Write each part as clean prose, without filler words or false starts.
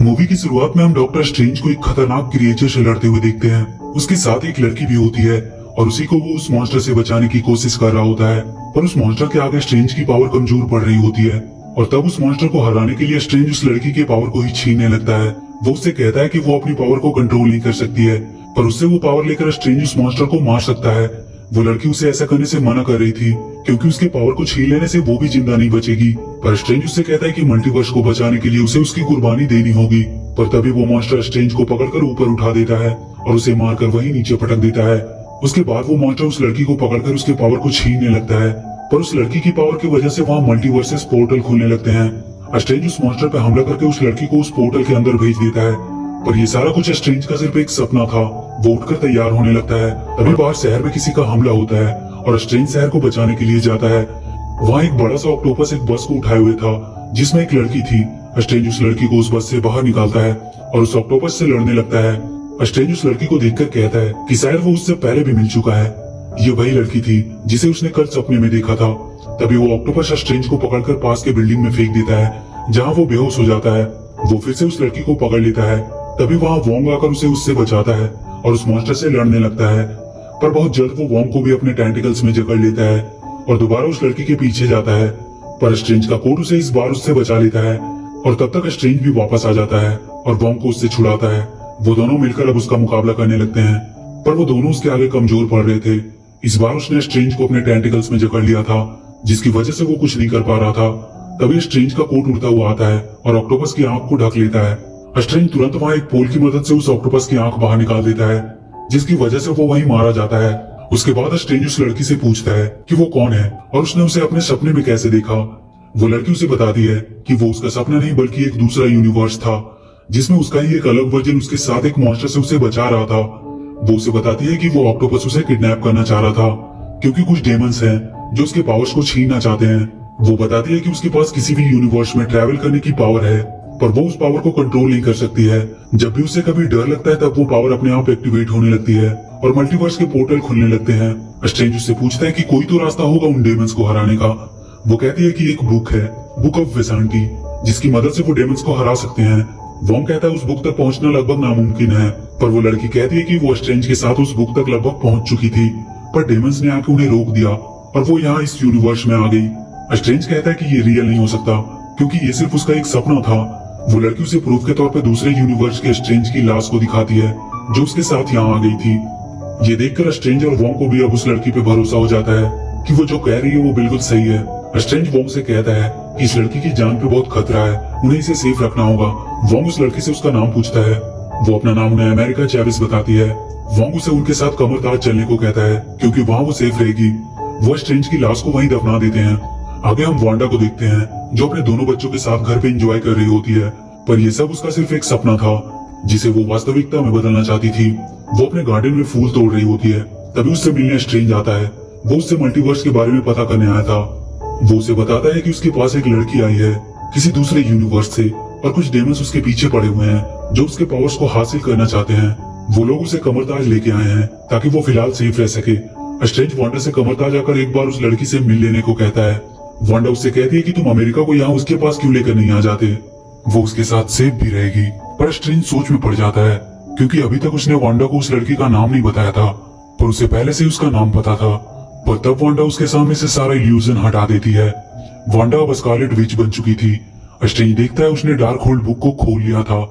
Movie की शुरुआत में हम डॉक्टर स्ट्रेंज को एक खतरनाक क्रिएचर से लड़ते हुए देखते हैं। उसके साथ एक लड़की भी होती है और उसी को वो उस मॉन्स्टर से बचाने की कोशिश कर रहा होता है, पर उस मॉन्स्टर के आगे स्ट्रेंज की पावर कमजोर पड़ रही होती है और तब उस मॉन्स्टर को हराने के लिए स्ट्रेंज उस लड़की के पावर को ही छीनने लगता है। वो उससे कहता है कि वो अपनी पावर को कंट्रोल नहीं कर सकती है, पर उससे वो पावर लेकर स्ट्रेंज उस मॉन्स्टर को मार सकता है। वो लड़की उसे ऐसा करने से मना कर रही थी क्योंकि उसके पावर को छीन लेने से वो भी जिंदा नहीं बचेगी, पर स्ट्रेंज उससे कहता है कि मल्टीवर्स को बचाने के लिए उसे उसकी कुर्बानी देनी होगी। पर तभी वो मॉन्स्टर स्ट्रेंज को पकड़कर ऊपर उठा देता है और उसे मारकर वहीं नीचे पटक देता है। उसके बाद वो मॉन्स्टर उस लड़की को पकड़कर उसके पावर को छीनने लगता है, पर उस लड़की की पावर की वजह से वहाँ मल्टीवर्सेस पोर्टल खुलने लगते हैं। स्ट्रेंज उस मॉन्स्टर पर हमला करके उस लड़की को उस पोर्टल के अंदर भेज देता है, पर ये सारा कुछ स्ट्रेंज का सिर्फ एक सपना था। वो उठकर तैयार होने लगता है, तभी बाहर शहर में किसी का हमला होता है और स्ट्रेंज शहर को बचाने के लिए जाता है। वहाँ एक बड़ा सा ऑक्टोपस एक बस को उठाए हुए था जिसमें एक लड़की थी। स्ट्रेंज उस लड़की को उस बस से बाहर निकालता है और उस ऑक्टोपस से लड़ने लगता है। स्ट्रेंज उस लड़की को देखकर कहता है कि शायद वो उससे पहले भी मिल चुका है। ये वही लड़की थी जिसे उसने कल सपने में देखा था। तभी वो ऑक्टोपस स्ट्रेंज को पकड़कर पास के बिल्डिंग में फेंक देता है, जहाँ वो बेहोश हो जाता है। वो फिर से उस लड़की को पकड़ लेता है, तभी वहाँ वोंग आकर उसे उससे बचाता है और उस मॉन्स्टर से लड़ने लगता है, पर बहुत जल्द वो वोंग को भी अपने टेंटिकल्स में जकड़ लेता है और दोबारा उस लड़की के पीछे जाता है। पर स्ट्रेंज का कोट उसे इस बार उससे बचा लेता है और तब तक स्ट्रेंज भी वापस आ जाता है और वोंग को उससे छुड़ाता है। वो दोनों मिलकर अब उसका मुकाबला करने लगते हैं, पर वो दोनों उसके आगे कमजोर पड़ रहे थे। इस बार उसने स्ट्रेंज को अपने टेंटिकल्स में जकड़ लिया था, जिसकी वजह से वो कुछ नहीं कर पा रहा था। तभी स्ट्रेंज का कोट उड़ता हुआ आता है और ऑक्टोपस की आंख को ढक लेता है। स्ट्रेंज तुरंत वहाँ एक पोल की मदद से उस ऑक्टोपस की आंख बाहर निकाल देता है, जिसकी वजह से वो वहीं मारा जाता है। उसके बाद स्ट्रेंज उस लड़की से पूछता है कि वो कौन है और उसने उसे अपने सपने में कैसे देखा। वो लड़की उसे बताती है कि वो उसका सपना नहीं बल्कि एक दूसरा यूनिवर्स था, जिसमें उसका ही एक अलग वर्जन उसके साथ एक मॉन्स्टर से उसे बचा रहा था। वो उसे बताती है कि वो ऑक्टोपस उसे किडनैप करना चाह रहा था क्योंकि कुछ डेमंस हैं जो उसके पावर्स को छीनना चाहते हैं। वो बताती है कि उसके पास किसी भी यूनिवर्स में ट्रैवल करने की पावर है, पर वो उस पावर को कंट्रोल नहीं कर सकती है। जब भी उसे कभी डर लगता है तब वो पावर अपने आप एक्टिवेट होने लगती है और मल्टीवर्स के पोर्टल खुलने लगते हैं। स्ट्रेंज उससे पूछता है कि कोई तो रास्ता होगा उन डेमंस को हराने का। वो कहती है कि एक बुक है, बुक ऑफ विसांटी, जिसकी मदद से वो डेमंस को हरा सकते हैं। वोंग कहता है उस बुक तक पहुंचना लगभग नामुमकिन है, पर वो लड़की कहती है कि वो स्ट्रेंज के साथ उस बुक तक लगभग पहुंच चुकी थी, पर डेमंस ने आके उन्हें रोक दिया और वो यहाँ इस यूनिवर्स में आ गई। स्ट्रेंज कहता है कि ये रियल नहीं हो सकता क्योंकि ये सिर्फ उसका एक सपना था। वो लड़की उसे प्रूफ के तौर पे दूसरे यूनिवर्स के स्ट्रेंज की लाश को दिखाती है जो उसके साथ यहाँ आ गई थी। ये देखकर स्ट्रेंज और वोंग को भी अब उस लड़की पे भरोसा हो जाता है कि वो जो कह रही है वो बिल्कुल सही है। स्ट्रेंज वोंग से कहता है कि इस लड़की की जान पे बहुत खतरा है, उन्हें इसे सेफ रखना होगा। वोंग उस लड़की से उसका नाम पूछता है। वो अपना नाम उन्हें अमेरिका चैविस बताती है। वोंग उसे उनके साथ कमरदार चलने को कहता है क्योंकि वहाँ वो सेफ रहेगी। वो स्ट्रेंज की लाश को वहीं दफना देते हैं। आगे हम वांडा को देखते हैं जो अपने दोनों बच्चों के साथ घर पे एंजॉय कर रही होती है, पर यह सब उसका सिर्फ एक सपना था जिसे वो वास्तविकता में बदलना चाहती थी। वो अपने गार्डन में फूल तोड़ रही होती है, तभी उससे मिलने स्ट्रेंज आता है। वो उससे मल्टीवर्स के बारे में पता करने आया था। वो उसे बताता है कि उसके पास एक लड़की आई है किसी दूसरे यूनिवर्स से और कुछ डेमंस उसके पीछे पड़े हुए हैं जो उसके पावर्स को हासिल करना चाहते हैं। वो लोग उसे कमरताज लेके आए हैं ताकि वो फिलहाल सेफ रह सके। स्ट्रेंज वांडा से कमरताज आकर एक बार उस लड़की से मिल लेने को कहता है। वांडा उससे कहती है कि तुम अमेरिका को यहाँ उसके पास क्यों लेकर नहीं आ जाते, वो उसके साथ सेफ भी रहेगी। पर स्ट्रेंज सोच में पड़ जाता है क्योंकि अभी तक उसने वांडा को उस लड़की का नाम नहीं बताया था, पर उसे पहले से उसका नाम पता था। पर तब वांडा उसके सामने से सारा इल्यूजन हटा देती है। वांडा अब स्कारलेट विच बन चुकी थी। स्ट्रेंज देखता है उसने डार्क होल्ड बुक को खोल लिया था,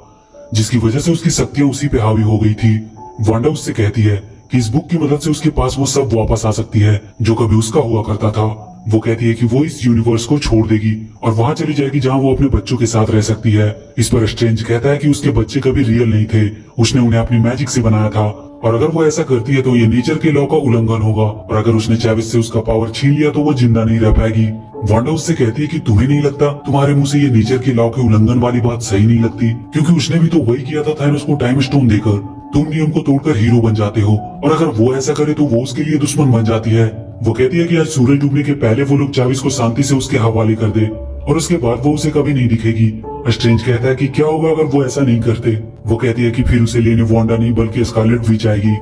जिसकी वजह से उसकी शक्तियां उसी पे हावी हो गई थी। वांडा उससे कहती है कि इस बुक की मदद से उसके पास वो सब वापस आ सकती है जो कभी उसका हुआ करता था। वो कहती है कि वो इस यूनिवर्स को छोड़ देगी और वहां चली जाएगी जहां वो अपने बच्चों के साथ रह सकती है। इस पर स्ट्रेंज कहता है कि उसके बच्चे कभी रियल नहीं थे, उसने उन्हें अपनी मैजिक से बनाया था और अगर वो ऐसा करती है तो ये नेचर के लॉ का उल्लंघन होगा और अगर उसने चैविस से उसका पावर छीन लिया तो वो जिंदा नहीं रह पाएगी। वांडा उससे कहती है कि तुम्हें नहीं लगता तुम्हारे मुंह से ये नेचर के लॉ के उल्लंघन वाली बात सही नहीं लगती, क्योंकि उसने भी तो वही किया था थैनोस को टाइम स्टोन देकर। तुम नियम को तोड़कर हीरो बन जाते हो और अगर वो ऐसा करे तो वो उसके लिए दुश्मन बन जाती है। वो कहती है कि आज सूरज डूबने के पहले वो लोग चैविस को शांति से उसके हवाले कर दे और उसके बाद वो उसे कभी नहीं दिखेगी। स्ट्रेंज कहता है कि क्या होगा अगर वो ऐसा नहीं करते। वो कहती है कि फिर उसे लेने वांडा नहीं बल्कि स्कारलेट विच आएगी।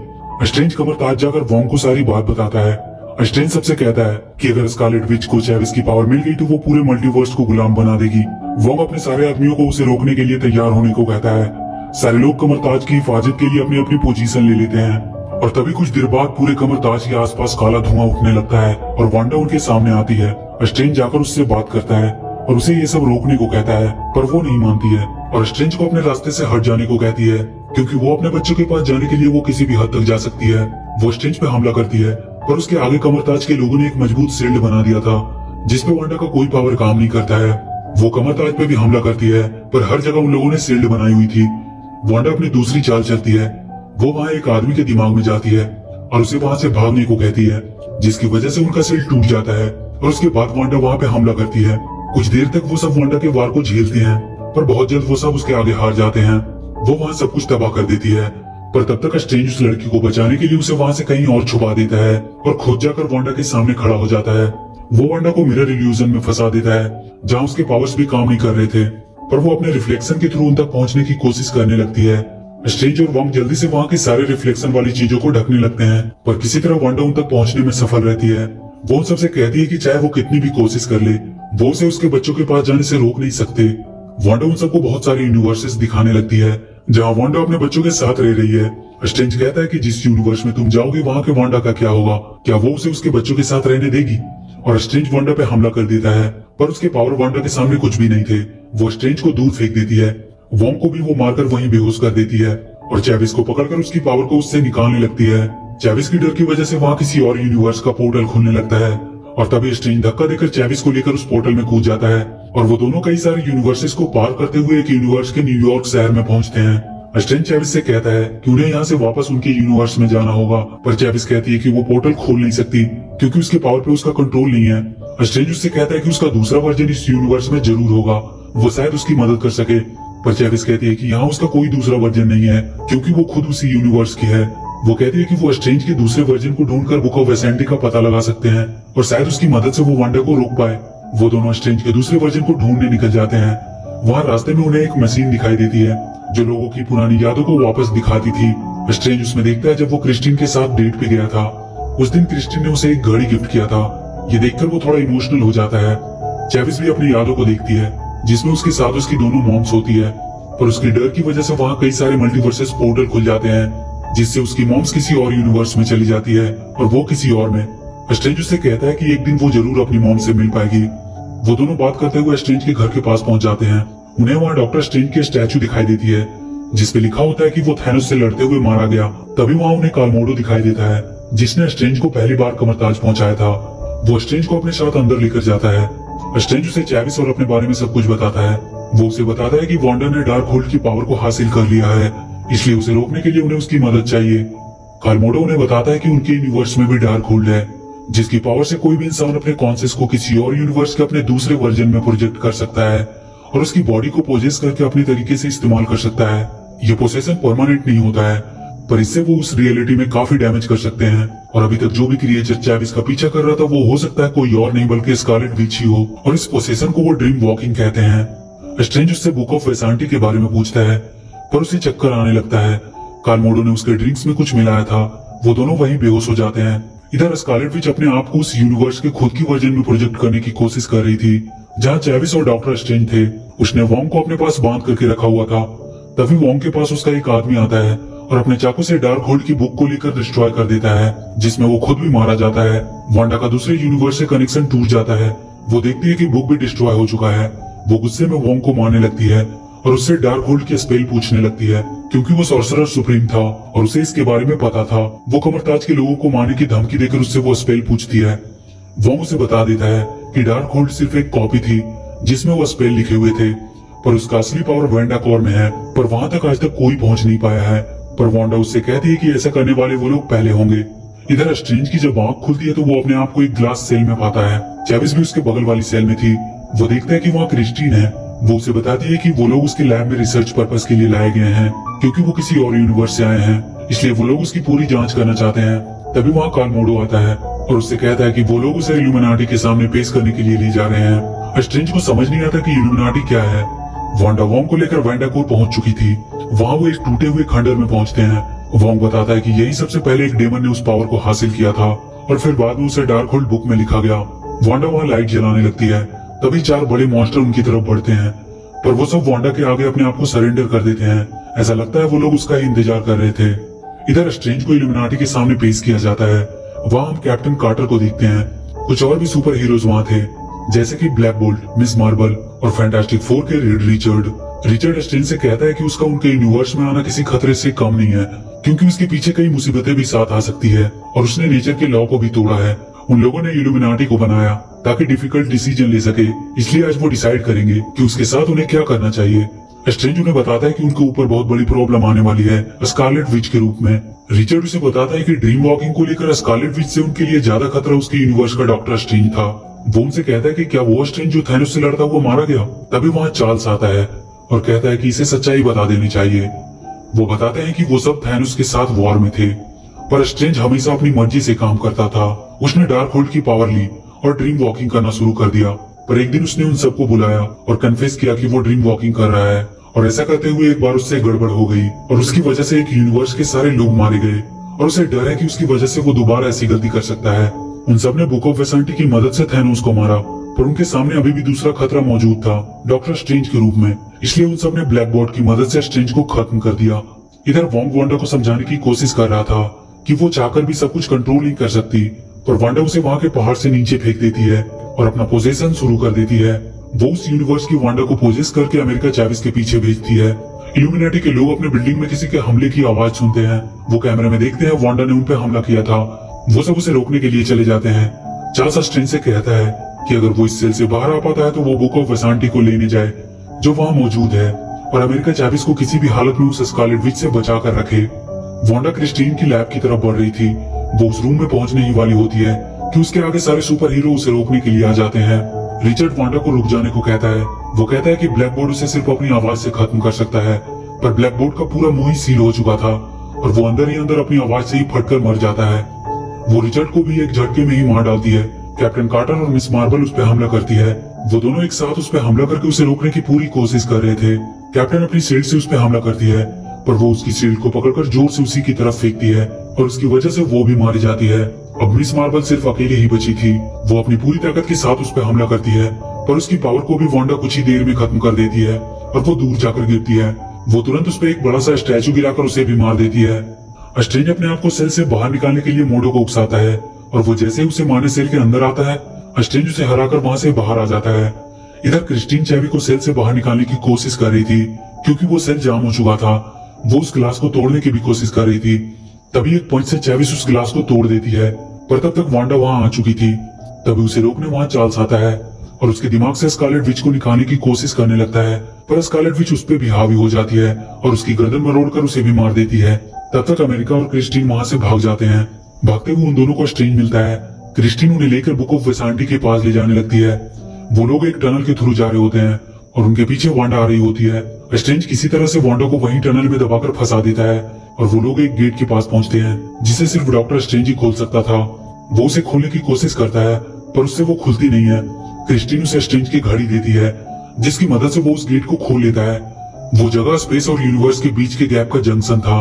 स्ट्रेंज कमरताज जाकर वोंग को सारी बात बताता है। स्ट्रेंज सबसे कहता है कि अगर स्कारलेट विच को चैविस की पावर मिल गई तो वो पूरे मल्टीवर्स को गुलाम बना देगी। वोंग अपने सारे आदमियों को उसे रोकने के लिए तैयार होने को कहता है। सारे लोग कमरताज की हिफाजत के लिए अपनी अपनी पोजीशन ले लेते हैं और तभी कुछ देर बाद पूरे कमरताज के आसपास काला धुआं उठने लगता है और वांडा उनके सामने आती है। स्ट्रेंज जाकर उससे बात करता है और उसे ये सब रोकने को कहता है, पर वो नहीं मानती है और स्ट्रेंज को अपने रास्ते से हट जाने को कहती है, क्योंकि वो अपने बच्चों के पास जाने के लिए वो किसी भी हद तक जा सकती है। वो स्ट्रेंज पे हमला करती है, पर उसके आगे कमरताज के लोगों ने एक मजबूत शील्ड बना दिया था जिसपे वांडा का कोई पावर काम नहीं करता है। वो कमरताज पे भी हमला करती है, पर हर जगह उन लोगों ने शील्ड बनाई हुई थी। वांडा अपनी दूसरी चाल चलती है। वो वहाँ एक आदमी के दिमाग में जाती है और उसे वहाँ से भागने को कहती है, जिसकी वजह से उनका शील्ड टूट जाता है और उसके बाद वांडा वहाँ पे हमला करती है। कुछ देर तक वो सब वांडा के वार को झेलते हैं, पर बहुत जल्द वो सब उसके आगे हार जाते हैं। वो वहाँ सब कुछ तबाह कर देती है, पर तब तक स्ट्रेंज उस लड़की को बचाने के लिए उसे वहाँ से कहीं और छुपा देता है और खुद जाकर वांडा के सामने खड़ा हो जाता है। वो वांडा को मिरर इल्यूजन में फंसा देता है, जहाँ उसके पावर्स भी काम नहीं कर रहे थे, पर वो अपने रिफ्लेक्शन के थ्रू उन तक पहुंचने की कोशिश करने लगती है। स्ट्रेंज और वोंग जल्दी से वहाँ के सारे रिफ्लेक्शन वाली चीजों को ढकने लगते हैं, पर किसी तरह वांडा उन तक पहुंचने में सफल रहती है। वो उन सबसे कहती है कि चाहे वो कितनी भी कोशिश कर ले, वो उसे उसके बच्चों के पास जाने से रोक नहीं सकते। वांडा उन सबको बहुत सारे यूनिवर्सेस दिखाने लगती है जहाँ वांडा अपने बच्चों के साथ रह रही है। स्ट्रेंज कहता है कि जिस यूनिवर्स में तुम जाओगे वहाँ के वांडा का क्या होगा, क्या वो उसे उसके बच्चों के साथ रहने देगी? और स्ट्रेंज वांडा पे हमला कर देता है, पर उसके पावर वांडा के सामने कुछ भी नहीं थे। वो स्ट्रेंज को दूर फेंक देती है। वोंग को भी वो मारकर वहीं बेहोश कर देती है और चैविस को पकड़कर उसकी पावर को उससे निकालने लगती है। चैविस की डर की वजह से वहाँ किसी और यूनिवर्स का पोर्टल खुलने लगता है और तभी स्ट्रेंज धक्का देकर चैविस को लेकर उस पोर्टल में कूद जाता है और वो दोनों कई सारे यूनिवर्सेस को पार करते हुए एक यूनिवर्स के न्यूयॉर्क शहर में पहुंचते हैं। स्ट्रेंज चैविस से कहता है कि उन्हें यहाँ से वापस उनके यूनिवर्स में जाना होगा, पर चैविस कहती है कि वो पोर्टल खोल नहीं सकती क्योंकि उसके पावर पे उसका कंट्रोल नहीं है। स्ट्रेंज उससे कहता है कि उसका दूसरा वर्जन इस यूनिवर्स में जरूर होगा, वो शायद उसकी मदद कर सके, पर चैविस कहती है कि यहाँ उसका कोई दूसरा वर्जन नहीं है क्योंकि वो खुद उसी यूनिवर्स की है। वो कहती है कि वो स्ट्रेंज के दूसरे वर्जन को ढूंढकर बुक ऑफ वेसेंटी का पता लगा सकते हैं और शायद उसकी मदद से वो वांडा को रोक पाए। वो दोनों स्ट्रेंज के दूसरे वर्जन को ढूंढने निकल जाते हैं। वहाँ रास्ते में उन्हें एक मशीन दिखाई देती है जो लोगों की पुरानी यादों को वापस दिखाती थी। स्ट्रेंज उसमें देखता है जब वो क्रिस्टीन के साथ डेट पे गया था। उस दिन क्रिस्टीन ने उसे एक घड़ी गिफ्ट किया था। ये देखकर वो थोड़ा इमोशनल हो जाता है। चैविस भी अपनी यादों को देखती है जिसमें उसके साथ उसकी दोनों मॉम्स होती है, पर उसकी डर की वजह से वहाँ कई सारे मल्टीवर्सेस पोर्टल खुल जाते हैं जिससे उसकी मॉम्स किसी और यूनिवर्स में चली जाती है और वो किसी और में। स्ट्रेंज उससे कहता है कि एक दिन वो जरूर अपनी मॉम से मिल पाएगी। वो दोनों बात करते हुए स्ट्रेंज के घर के पास पहुंच जाते हैं। उन्हें वहाँ डॉक्टर स्ट्रेंज की स्टैचू दिखाई देती है जिसपे लिखा होता है कि वो थैनोस से लड़ते हुए मारा गया। तभी वहाँ उन्हें कार्मोडो दिखाई देता है जिसने स्ट्रेंज को पहली बार कमरताज पहुंचाया था। वो स्ट्रेंज को अपने साथ अंदर लेकर जाता है। स्ट्रेंज उसे चैविस और अपने बारे में सब कुछ बताता है। वो उसे बताता है कि वांडा ने डार्क होल्ड की पावर को हासिल कर लिया है, इसलिए उसे रोकने के लिए उन्हें उसकी मदद चाहिए। कार्मोडो उन्हें बताता है कि उनके यूनिवर्स में भी डार्क होल्ड है जिसकी पावर से कोई भी इंसान अपने कॉन्शियस को किसी और यूनिवर्स के अपने दूसरे वर्जन में प्रोजेक्ट कर सकता है और उसकी बॉडी को पोजेस करके अपने तरीके से इस्तेमाल कर सकता है। ये पोसेशन परमानेंट नहीं होता है, पर इससे वो उस रियलिटी में काफी डैमेज कर सकते हैं। और अभी तक जो भी क्रिएचर चैविस का पीछा कर रहा था वो हो सकता है कोई और नहीं बल्कि स्कारलेट विच ही हो, और इस पोसेशन को वो ड्रीम वॉकिंग कहते हैं। स्ट्रेंज उससे बुक ऑफ वेसांटी के बारे में पूछता है, पर उसे चक्कर आने लगता है। कार्मोडो ने उसके ड्रिंक्स में कुछ मिलाया था। वो दोनों वहीं बेहोश हो जाते हैं। इधर स्कारलेट विच अपने आप को उस यूनिवर्स के खुद की वर्जन में प्रोजेक्ट करने की कोशिश कर रही थी जहाँ चैविस और डॉक्टर स्ट्रेंज थे। उसने वोंग को अपने पास बांध करके रखा हुआ था। तभी वोंग के पास उसका एक आदमी आता है और अपने चाकू से डार्क होल्ड की बुक को लेकर डिस्ट्रॉय कर देता है जिसमें वो खुद भी मारा जाता है। वांडा का दूसरे यूनिवर्स से कनेक्शन टूट जाता है। वो देखती है कि बुक भी डिस्ट्रॉय हो चुका है। वो गुस्से में वोंग को मारने लगती है और उससे डार्क होल्ड की स्पेल पूछने लगती है क्योंकि वो सॉर्सरर सुप्रीम था और उसे इसके बारे में पता था। वो कमरताज के लोगों को मारने की धमकी देकर उससे वो स्पेल पूछती है। वोंग उसे बता देता है कि डार्क होल्ड सिर्फ एक कॉपी थी जिसमें वो स्पेल लिखे हुए थे, पर उसका असली पावर वांडा कोर में है, पर वहां तक आज तक कोई पहुंच नहीं पाया है। पर वांडा उससे कहती है कि ऐसा करने वाले वो लोग पहले होंगे। इधर स्ट्रेंज की जब आंख खुलती है तो वो अपने आप को एक ग्लास सेल में पाता है। चैविस भी उसके बगल वाली सेल में थी। वो देखता है कि वहाँ क्रिस्टीन है। वो उसे बताती है कि वो लोग उसके लैब में रिसर्च पर्पस के लिए लाए गए हैं क्योंकि वो किसी और यूनिवर्स से आए हैं, इसलिए वो लोग उसकी पूरी जांच करना चाहते हैं। तभी वहाँ कार्मोडो आता है और उससे कहता है कि वो लोग उसे इल्यूमिनाटी के सामने पेश करने के लिए ले जा रहे हैं। स्ट्रेंज को समझ नहीं आता कि इल्यूमिनाटी क्या है। वांडा वोंग को लेकर वांडाकोर पहुंच चुकी थी। वहाँ वो एक टूटे हुए खंडर में पहुंचते हैं। वोंग बताता है कि यही सबसे पहले एक डेमन ने उस पावर को हासिल किया था और फिर बाद में उसे डार्क होल्ड बुक में लिखा गया। वांडा वहाँ लाइट जलाने लगती है। तभी 4 बड़े मॉन्स्टर उनकी तरफ बढ़ते हैं। पर वो सब वांडा के आगे अपने आप को सरेंडर कर देते हैं। ऐसा लगता है वो लोग उसका ही इंतजार कर रहे थे। इधर स्ट्रेंज को इल्यूमिनाटी के सामने पेश किया जाता है। वहाँ हम कैप्टन कार्टर को देखते हैं। कुछ और भी सुपर हीरोज वहाँ थे, जैसे कि ब्लैक बोल्ट, मिस मार्बल और फैंटास्टिक फोर के रेड रिचर्ड। रिचर्ड स्ट्रेंज से कहता है कि उसका उनके यूनिवर्स में आना किसी खतरे से कम नहीं है, क्योंकि उसके पीछे कई मुसीबतें भी साथ आ सकती है और उसने नेचर के लॉ को भी तोड़ा है। उन लोगों ने इल्यूमिनाटी को बनाया ताकि डिफिकल्ट डिसीजन ले सके, इसलिए आज वो डिसाइड करेंगे कि उसके साथ उन्हें क्या करना चाहिए। स्ट्रेंज उन्हें बताता है कि उनके ऊपर बहुत बड़ी प्रॉब्लम आने वाली है स्कारलेट विच के रूप में। रिचर्ड उसे बताता है कि ड्रीम वॉकिंग को लेकर स्कारलेट विच से उनके लिए ज्यादा खतरा उसके यूनिवर्स का डॉक्टर स्ट्रेंज था। वो उनसे कहता है कि क्या वो स्ट्रेंज जो थैनोस से लड़ता हुआ मारा गया? तभी वहाँ चार्ल्स आता है और कहता है कि इसे सच्चाई बता देनी चाहिए। वो बताते हैं कि वो सब थैनोस के साथ वॉर में थे, पर स्ट्रेंज हमेशा अपनी मर्जी से काम करता था। उसने डार्क होल्ड की पावर ली और ड्रीम वॉकिंग करना शुरू कर दिया, पर एक दिन उसने उन सबको बुलाया और कन्फेस किया कि वो ड्रीम वॉकिंग कर रहा है। और ऐसा करते हुए एक बार उससे गड़बड़ हो गई और उसकी वजह से एक यूनिवर्स के सारे लोग मारे गए और उसे डर है कि उसकी वजह से वो दोबारा ऐसी गलती कर सकता है। उन सब ने बुक ऑफ वेसांटी की मदद से थैनोस को मारा, पर उनके सामने अभी भी दूसरा खतरा मौजूद था, डॉक्टर स्ट्रेंज के रूप में। इसलिए उन सब ने ब्लैक बोर्ड की मदद से स्ट्रेंज को खत्म कर दिया। इधर वोंग वांडा को समझाने की कोशिश कर रहा था कि वो चाहकर भी सब कुछ कंट्रोल नहीं कर सकती, पर वांडा उसे वहाँ के पहाड़ से नीचे फेंक देती है और अपना पोजेशन शुरू कर देती है। वो उस यूनिवर्स की वांडा को पोजेस करके अमेरिका चैविस के पीछे भेजती है। इल्यूमिनाटी के लोग अपने बिल्डिंग में किसी के हमले की आवाज सुनते हैं। वो कैमरे में देखते हैं वांडा ने उन पे हमला किया था। वो सब उसे रोकने के लिए चले जाते हैं। चार्ल्स स्ट्रेंज से कहता है कि अगर वो इस सेल से बाहर आ पाता है तो वो बुक ऑफ वेसांटी को लेने जाए जो वहाँ मौजूद है, और अमेरिका चैविस को किसी भी हालत में उस स्कारलेट विच से बचा कर रखे। वांडा क्रिस्टीन की लैब की तरफ बढ़ रही थी। वो उस रूम में पहुंचने ही वाली होती है कि उसके आगे सारे सुपर हीरो उसे रोकने के लिए आ जाते हैं। रिचर्ड वांडा को रुक जाने को कहता है। वो कहता है कि ब्लैक बोर्ड उसे सिर्फ अपनी आवाज से खत्म कर सकता है, पर ब्लैक बोर्ड का पूरा मुंह ही सील हो चुका था और वो अंदर ही अंदर अपनी आवाज से ही फटकर मर जाता है। वो रिचर्ड को भी एक झटके में ही मार डालती है। कैप्टन कार्टर और मिस मार्बल उस पर हमला करती है। वो दोनों एक साथ उस पर हमला करके उसे रोकने की पूरी कोशिश कर रहे थे। कैप्टन अपनी शील्ड से उस पर हमला करती है, पर वो उसकी शील्ड को पकड़कर जोर से उसी की तरफ फेंकती है और उसकी वजह से वो भी मारी जाती है। अब मिस मार्बल सिर्फ अकेले ही बची थी। वो अपनी पूरी ताकत के साथ उस पर हमला करती है, पर उसकी पावर को भी वांडा कुछ ही देर में खत्म कर देती है और वो दूर जाकर गिरती है। वो तुरंत उस पर एक बड़ा सा स्टैचू गिराकर उसे भी मार देती है। स्ट्रेंज अपने आप को सेल से बाहर निकालने के लिए मोडो को उकसाता है और वो जैसे ही उसे मारने सेल के अंदर आता है, स्ट्रेंज उसे हराकर वहां से बाहर आ जाता है। इधर क्रिस्टीन चैवी को सेल से बाहर निकालने की कोशिश कर रही थी, क्योंकि वो सेल जाम हो चुका था। वो उस ग्लास को तोड़ने की भी कोशिश कर रही थी। तभी एक पॉइंट से चैविस उस ग्लास को तोड़ देती है, पर तब तक वांडा वहां आ चुकी थी। तभी उसे रोकने वहां चार्ल्स आता है और उसके दिमाग से स्कारलेट विच को निकालने की कोशिश करने लगता है, पर स्कारलेट विच उस पर भी हावी हो जाती है और उसकी गर्दन मरोड़कर उसे भी मार देती है। तब तक अमेरिका और क्रिस्टीन वहां से भाग जाते हैं। भागते हुए उन दोनों को स्ट्रेंज मिलता है। क्रिस्टीन उन्हें लेकर बुक ऑफ वेसांटी के पास ले जाने लगती है। वो लोग एक टनल के थ्रू जा रहे होते हैं और उनके पीछे वांडा आ रही होती है। स्ट्रेंज किसी तरह से वांडा को वहीं टनल में दबाकर फंसा देता है और वो लोग एक गेट के पास पहुंचते हैं जिसे सिर्फ डॉक्टर स्ट्रेंज ही खोल सकता था। वो उसे खोलने की कोशिश करता है, पर उससे वो खुलती नहीं है। क्रिस्टीन उसे स्ट्रेंज की घड़ी देती है, जिसकी मदद से वो उस गेट को खोल लेता है। वो जगह स्पेस और यूनिवर्स के बीच के गैप का जंक्शन था।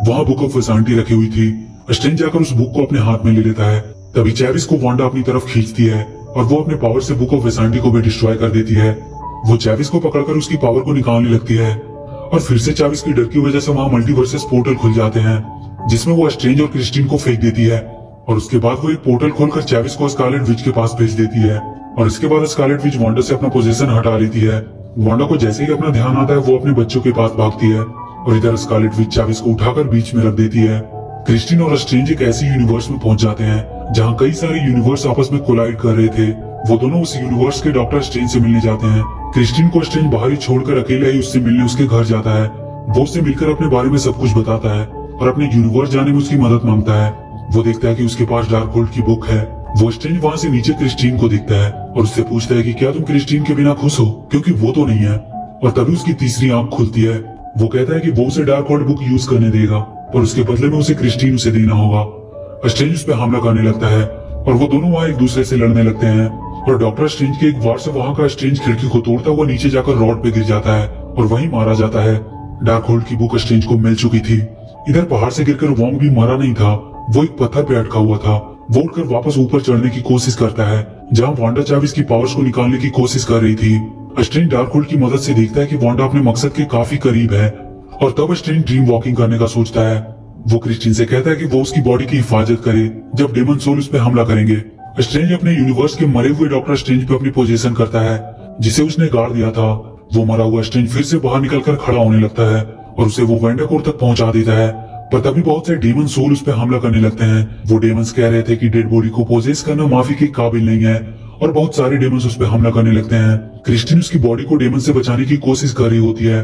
वहाँ बुक ऑफ वेसांटी रखी हुई थी। स्ट्रेंज जाकर उस बुक को अपने हाथ में ले लेता है। तभी चैविस को वांडा अपनी तरफ खींचती है और वो अपने पावर से बुक ऑफ वेसांटी को भी डिस्ट्रॉय कर देती है। वो चैविस को पकड़कर उसकी पावर को निकालने लगती है और फिर से चैविस की डर की वजह से वहाँ मल्टीवर्सेस पोर्टल खुल जाते हैं, जिसमें वो स्ट्रेंज और क्रिस्टीन को फेंक देती है। और उसके बाद वो एक पोर्टल खोलकर चैविस को स्कारलेट विच के पास भेज देती है और इसके बाद स्कारलेट विच वांडा से अपना पोजीशन हटा लेती है। वांडा को जैसे ही अपना ध्यान आता है, वो अपने बच्चों के पास भागती है और इधर स्कारलेट विच चैविस को उठाकर बीच में रख देती है। क्रिस्टीन और स्ट्रेंज एक ऐसी यूनिवर्स में पहुंच जाते हैं जहाँ कई सारे यूनिवर्स आपस में कोलाइड कर रहे थे। वो दोनों उस यूनिवर्स के डॉक्टर स्ट्रेंज से मिलने जाते हैं। क्रिस्टीन को स्ट्रेंज बाहर ही छोड़कर अकेले ही उससे मिलने उसके घर जाता है। वो उससे मिलकर अपने बारे में सब कुछ बताता है और अपने यूनिवर्स जाने में उसकी मदद मांगता है। वो देखता है कि उसके पास डार्क होल्ड की बुक है। वो स्ट्रेंज वहाँ से नीचे क्रिस्टीन को देखता है और उससे पूछता है कि क्या तुम क्रिस्टीन के बिना खुश हो, क्योंकि वो तो नहीं है। और तभी उसकी तीसरी आंख खुलती है। वो कहता है कि वो उसे डार्क होल्ड बुक यूज करने देगा, पर उसके बदले में उसे क्रिस्टीन उसे देना होगा। स्ट्रेंज उस पर हमला करने लगता है और वो दोनों वहाँ एक दूसरे से लड़ने लगते हैं और डॉक्टर स्ट्रेंज के एक वार से वहाँ का स्ट्रेंज खिड़की को तोड़ता हुआ नीचे जाकर रॉड पे गिर जाता है और वहीं मारा जाता है। डार्क होल्ड की बुक स्ट्रेंज को मिल चुकी थी। इधर पहाड़ से गिरकर वोंग भी मरा नहीं था, वो एक पत्थर पे अटका हुआ था। वो उठकर वापस ऊपर चढ़ने की कोशिश करता है, जहाँ वांडा चैविस की पावर्स को निकालने की कोशिश कर रही थी। स्ट्रेंज डार्क होल्ड की मदद से देखता है कि वांडा अपने मकसद के काफी करीब है और तब स्ट्रेंज ड्रीम वॉकिंग करने का सोचता है। वो क्रिस्टीन से कहता है कि वो उसकी बॉडी की हिफाजत करे जब डेमन सोल उस पर हमला करेंगे। स्ट्रेंज अपने यूनिवर्स के मरे हुए डॉक्टर स्ट्रेंज पे अपनी पोजीशन करता है जिसे उसने गाड़ दिया था। वो मरा हुआ स्ट्रेंज फिर से बाहर निकलकर खड़ा होने लगता है और उसे वो वेंडाकोर तक पहुंचा देता है। पर तभी बहुत से डेमन सोल उस पर हमला करने लगते हैं। वो डेमंस कह रहे थे कि डेड बॉडी को पोजेस करना माफी के काबिल नहीं है और बहुत सारे डेमंस उस पर हमला करने लगते हैं। क्रिस्टीन उसकी बॉडी को डेमन से बचाने की कोशिश कर रही होती है।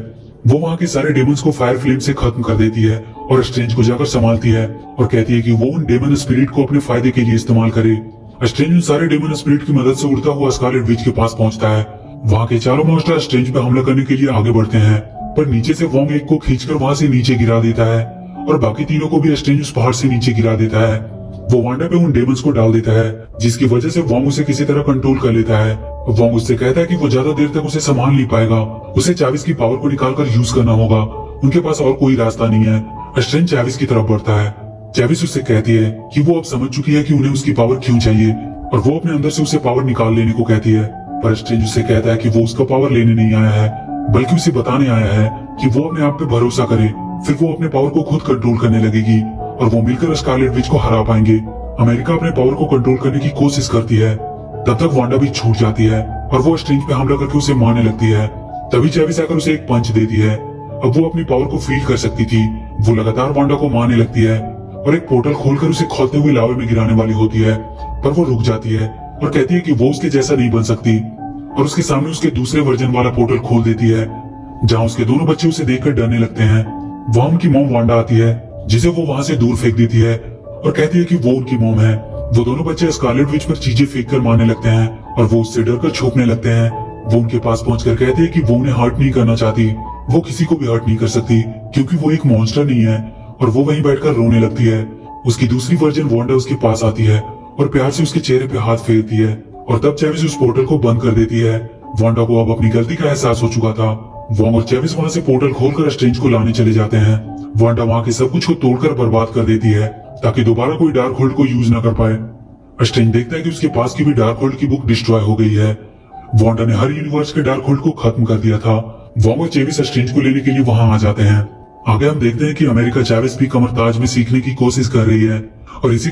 वो वहाँ के सारे डेमंस को फायर फ्लेम से खत्म कर देती है और स्ट्रेंज को जाकर संभालती है और कहती है कि वो उन डेमन स्पिरिट को अपने फायदे के लिए इस्तेमाल करे। स्ट्रेंज उन सारे डेमन स्पिरिट की मदद से उड़ता हुआ स्कारलेट विच के पास पहुंचता है। वहाँ के चारों मॉन्स्टर स्ट्रेंज पे हमला करने के लिए आगे बढ़ते हैं, पर नीचे से वोंग एक को खींचकर वहाँ से नीचे गिरा देता है और बाकी तीनों को भी स्ट्रेंज उस पहाड़ से नीचे गिरा देता है। वो वांडा पे उन डेमंस को डाल देता है जिसकी वजह से वोंग उसे किसी तरह कंट्रोल कर लेता है। वोंग उससे कहता है कि वो ज्यादा देर तक उसे संभाल नहीं पाएगा, उसे चाविस की पावर को निकालकर यूज करना होगा, उनके पास और कोई रास्ता नहीं है। स्ट्रेंज चाविस की तरफ बढ़ता है। चाविस उससे कहती है कि वो अब समझ चुकी है कि उन्हें उसकी पावर क्यों चाहिए और वो अपने अंदर से उसे पावर निकाल लेने को कहती है। पर स्ट्रेंज उससे कहता है कि वो उसका पावर लेने नहीं आया है बल्कि उसे बताने आया है कि वो अपने आप पे भरोसा करे, फिर वो अपने पावर को खुद कंट्रोल करने लगेगी और वो मिलकर स्कारलेट विच को हरा पाएंगे। अमेरिका अपने पावर को कंट्रोल करने की कोशिश करती है, तब तक वांडा भी छूट जाती है और वो स्ट्रेंज पे हमला करके उसे मारने लगती है। तभी चाविस आकर उसे एक पंच देती है। अब वो अपनी पावर को फील कर सकती थी। वो लगातार वांडा को मारने लगती है और एक पोर्टल खोलकर उसे खोलते हुए लावे में गिराने वाली होती है, पर वो रुक जाती है और कहती है कि वो उसके जैसा नहीं बन सकती और उसके सामने उसके दूसरे वर्जन वाला पोर्टल खोल देती है जहाँ उसके दोनों बच्चे उसे देखकर डरने लगते हैं। वहाँ उनकी मॉम वांडा आती है जिसे वो वहाँ से दूर फेंक देती है और कहती है कि वो उनकी मॉम है। वो दोनों बच्चे स्कारलेट विच पर चीजें फेंक कर मारने लगते हैं और वो उससे डरकर छुपने लगते हैं। वो उनके पास पहुंचकर कहते हैं कि वो उन्हें हर्ट नहीं करना चाहती, वो किसी को भी हर्ट नहीं कर सकती क्योंकि वो एक मॉन्स्टर नहीं है, और वो वहीं बैठकर रोने लगती है। उसकी दूसरी वर्जन वांडा उसके पास आती है और प्यार से उसके चेहरे पे हाथ फेरती है और तब चाविस उस पोर्टल को बंद कर देती है। वांडा को अब अपनी गलती का एहसास हो चुका था। वोंग और चाविस वहाँ से पोर्टल खोलकर स्ट्रेंज को लाने चले जाते हैं। वांडा वहाँ के सब कुछ को तोड़कर बर्बाद कर देती है ताकि दोबारा कोई डार्क होल्ड को यूज न कर पाए। स्ट्रेंज देखता है कि उसके पास की भी डार्क होल्ड की बुक डिस्ट्रॉय हो गई है। वांडा ने हर यूनिवर्स के डार्क होल्ड को खत्म कर दिया था। वोंग और चाविस स्ट्रेंज को लेने के लिए वहाँ आ जाते हैं। आगे हम देखते हैं कि अमेरिका चाविस भी कमरताज में सीखने की कोशिश कर रही है और इसी